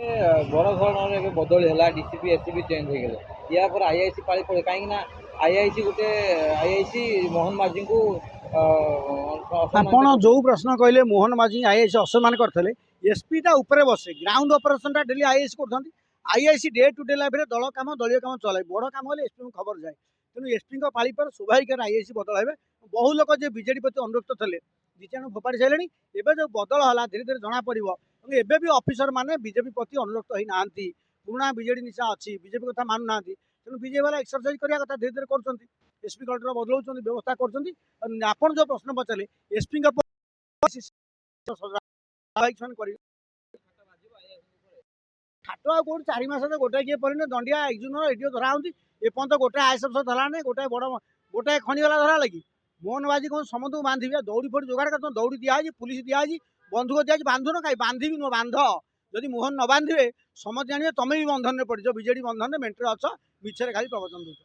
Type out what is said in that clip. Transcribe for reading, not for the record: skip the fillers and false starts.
बड़ धरण बदली है डीसीपी एससीपी चेंज हो गले या पर आईआईसी पाली पड़े कहीं आईआईसी गोटे आईआईसी मोहन माझी को आपण जो प्रश्न कहले मोहन माझी आईआईसी असम्मान करते एसपीटा ऊपर बसे ग्राउंड ऑपरेशन टा डेली आईआईसी करते IIC day to day life दल कम दलीय कम चलाए बड़ कम हेल्ले एसपी को खबर जाए तेणु एसपी पाली पर स्वाभाविक आईआईसी बदल है बहु लोग जो बीजेडी प्रति अनुरक्त थे दिचाण फोपाड़ी सारे एवं जो बदल है धीरे धीरे जना पड़ो एवं भी ऑफिसर मैंने बीजेपी प्रति अनुरक्त होना पुराणा बीजेडी निशा अच्छी बीजेपी कथा मानु ना तेणु बीजेपी वाला एक्सरसाइज करने कथा धीरे धीरे कर एसपी कलेक्टर बदलाउं व्यवस्था कर जो प्रश्न पचारे एसपी ठाट कौट 4 मास गोटे किए पर दंडिया एक्जुन एडियो धरा एपर्त गोटे आईएस अफसर धरा नहीं गोटे बड़ गोटे खणीवाला धरा लगी मोहन बाजी कौन समस्त बांधि दौड़ी फोड़ी जोगाड़ कर दौड़ी दिखाई पुलिस दिखाई बंधुक दिखाई बांधुन कहीं बांधि नुह बांध जदि मोहन न बांधे समझ जाने तुम भी बंधन में पड़ो बीजेडी बंधन में मेन्टर अच मिछे खाली प्रवचन दूस।